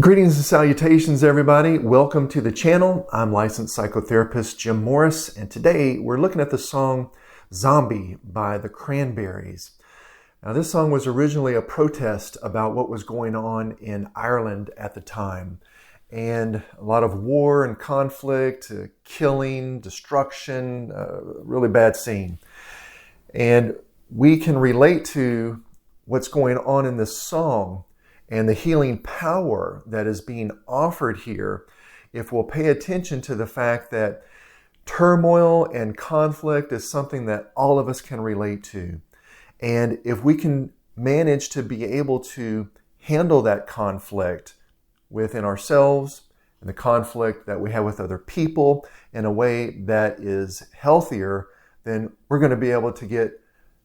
Greetings and salutations, everybody. Welcome to the channel. I'm licensed psychotherapist Jim Morris, and today we're looking at the song Zombie by the Cranberries. Now, this song was originally a protest about what was going on in Ireland at the time, and a lot of war and conflict, killing, destruction, really bad scene. And we can relate to what's going on in this song and the healing power that is being offered here if we'll pay attention to the fact that turmoil and conflict is something that all of us can relate to. And if we can manage to be able to handle that conflict within ourselves and the conflict that we have with other people in a way that is healthier, then we're going to be able to get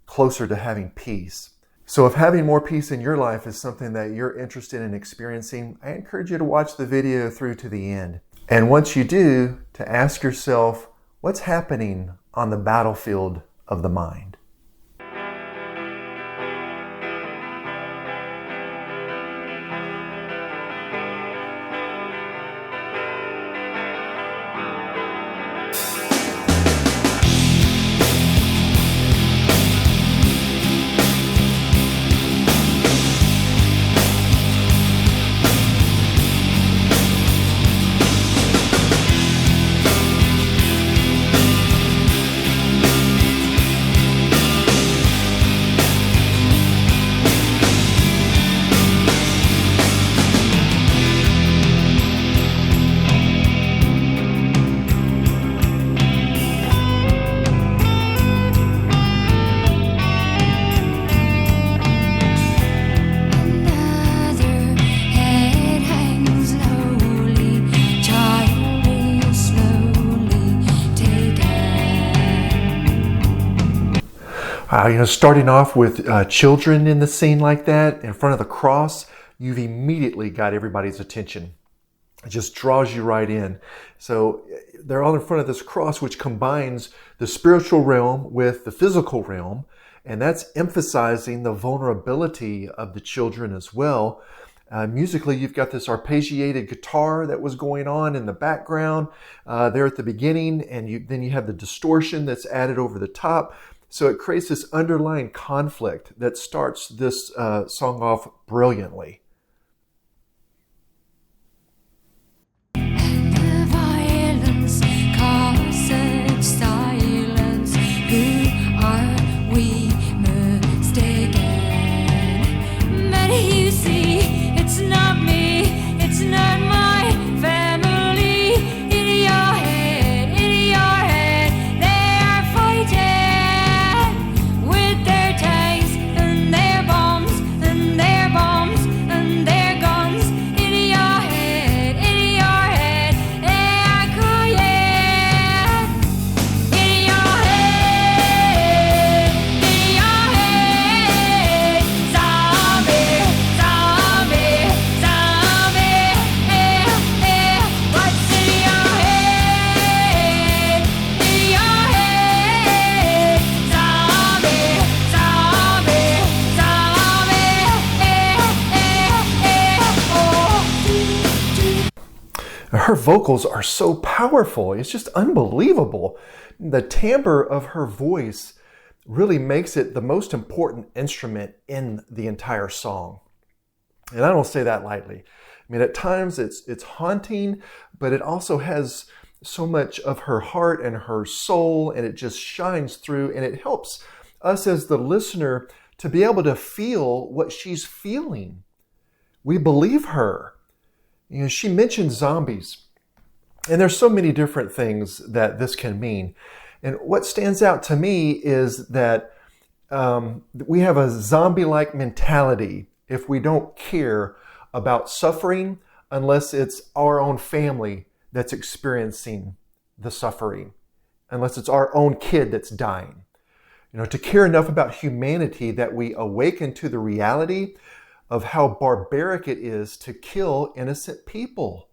closer to having peace. So if having more peace in your life is something that you're interested in experiencing, I encourage you to watch the video through to the end. And once you do, to ask yourself, what's happening on the battlefield of the mind? Starting off with children in the scene like that, in front of the cross, you've immediately got everybody's attention. It just draws you right in. So they're all in front of this cross, which combines the spiritual realm with the physical realm, and that's emphasizing the vulnerability of the children as well. Musically, you've got this arpeggiated guitar that was going on in the background there at the beginning, and then you have the distortion that's added over the top. So it creates this underlying conflict that starts this song off brilliantly. And the violence causes silence. Who are we mistaken? Many you see, it's not me, it's not my family. In your head, they are fighting. Her vocals are so powerful. It's just unbelievable. The timbre of her voice really makes it the most important instrument in the entire song. And I don't say that lightly. I mean, at times it's haunting, but it also has so much of her heart and her soul, and it just shines through, and it helps us as the listener to be able to feel what she's feeling. We believe her. She mentioned zombies, and there's so many different things that this can mean. And what stands out to me is that we have a zombie-like mentality if we don't care about suffering unless it's our own family that's experiencing the suffering, unless it's our own kid that's dying. To care enough about humanity that we awaken to the reality of how barbaric it is to kill innocent people.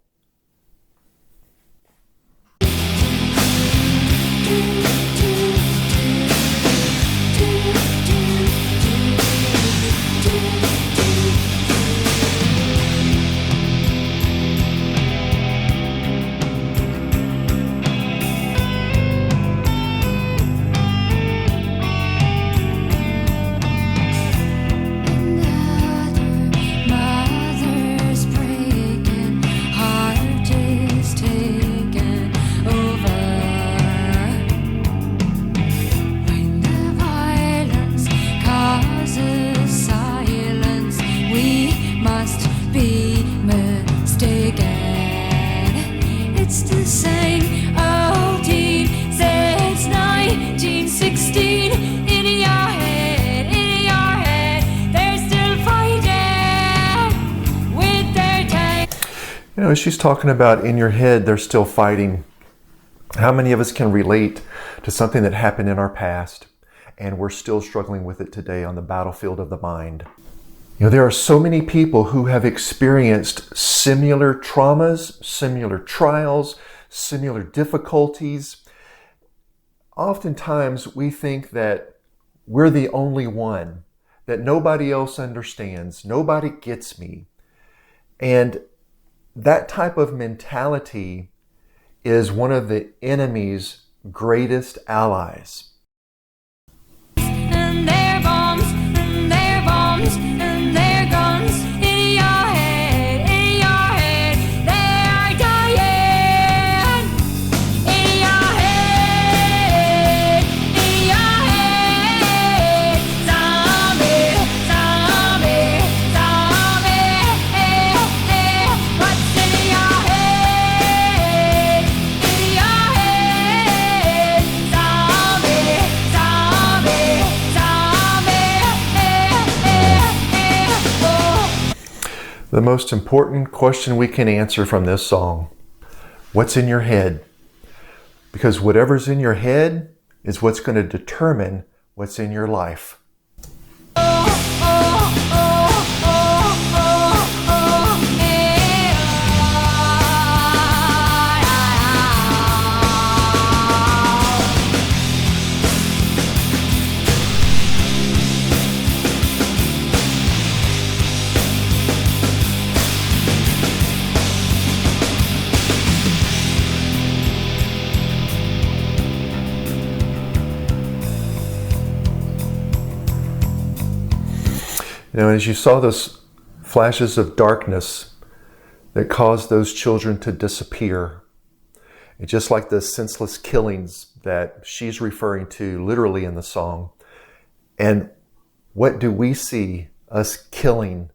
You know, as she's talking about in your head, they're still fighting. How many of us can relate to something that happened in our past and we're still struggling with it today on the battlefield of the mind? You know, there are so many people who have experienced similar traumas, similar trials, similar difficulties. Oftentimes we think that we're the only one, that nobody else understands, nobody gets me. And that type of mentality is one of the enemy's greatest allies. And their bombs, and their bombs, and their guns in your head, they are dying. In your head, zombie, zombie, zombie. What's in your head, zombie, zombie, zombie. The most important question we can answer from this song: what's in your head? Because whatever's in your head is what's going to determine what's in your life. You know, as you saw those flashes of darkness that caused those children to disappear, and just like the senseless killings that she's referring to literally in the song, and what do we see us killing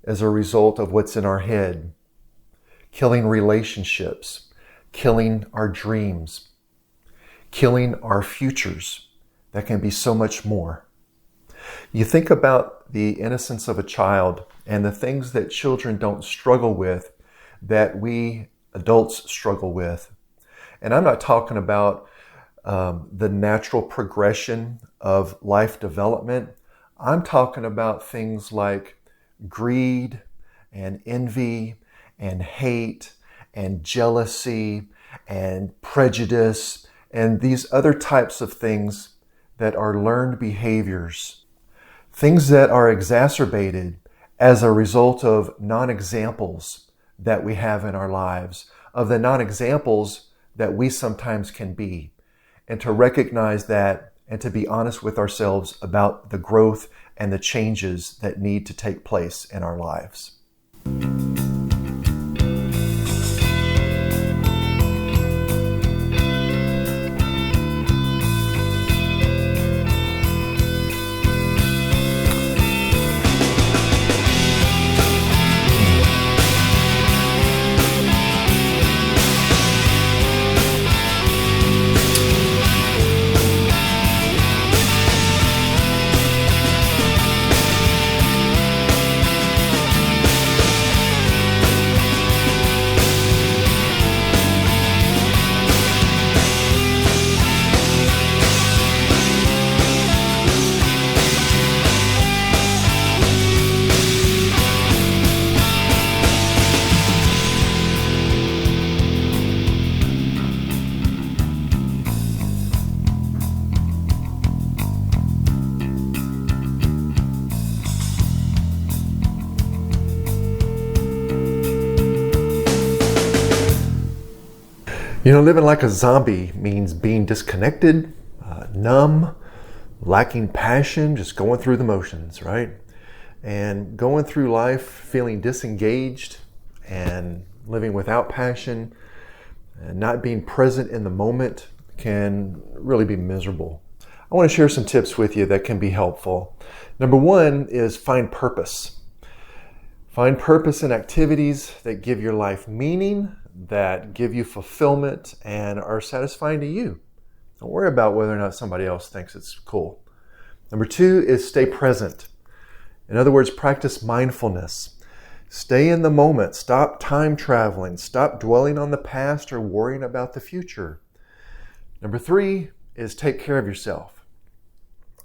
as a result of what's in our head? Killing relationships, killing our dreams, killing our futures. That can be so much more. You think about the innocence of a child and the things that children don't struggle with that we adults struggle with. And I'm not talking about the natural progression of life development. I'm talking about things like greed and envy and hate and jealousy and prejudice and these other types of things that are learned behaviors. Things that are exacerbated as a result of non-examples that we have in our lives, of the non-examples that we sometimes can be. And to recognize that and to be honest with ourselves about the growth and the changes that need to take place in our lives. You know, living like a zombie means being disconnected, numb, lacking passion, just going through the motions, right? And going through life feeling disengaged and living without passion and not being present in the moment can really be miserable. I want to share some tips with you that can be helpful. Number one is find purpose. Find purpose in activities that give your life meaning, that give you fulfillment and are satisfying to you. Don't worry about whether or not somebody else thinks it's cool. Number two is stay present. In other words, practice mindfulness. Stay in the moment. Stop time traveling. Stop dwelling on the past or worrying about the future. Number 3 is take care of yourself.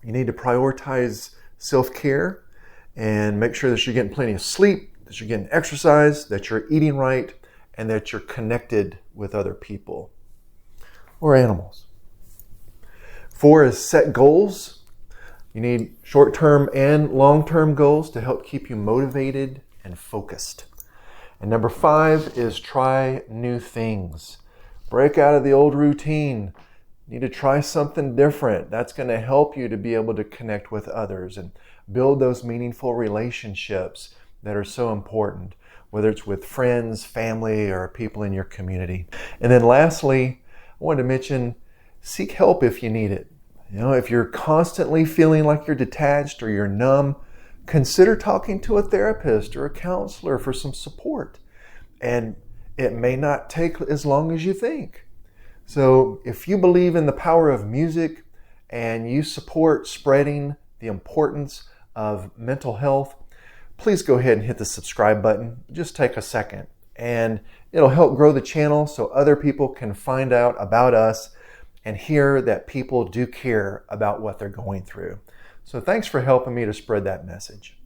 You need to prioritize self-care and make sure that you're getting plenty of sleep, that you're getting exercise, that you're eating right, and that you're connected with other people or animals. 4 is set goals. You need short-term and long-term goals to help keep you motivated and focused. And number 5 is try new things. Break out of the old routine. You need to try something different. That's going to help you to be able to connect with others and build those meaningful relationships that are so important, whether it's with friends, family, or people in your community. And then lastly, I wanted to mention, seek help if you need it. If you're constantly feeling like you're detached or you're numb, consider talking to a therapist or a counselor for some support. And it may not take as long as you think. So if you believe in the power of music and you support spreading the importance of mental health, please go ahead and hit the subscribe button. Just take a second, and it'll help grow the channel so other people can find out about us and hear that people do care about what they're going through. So thanks for helping me to spread that message.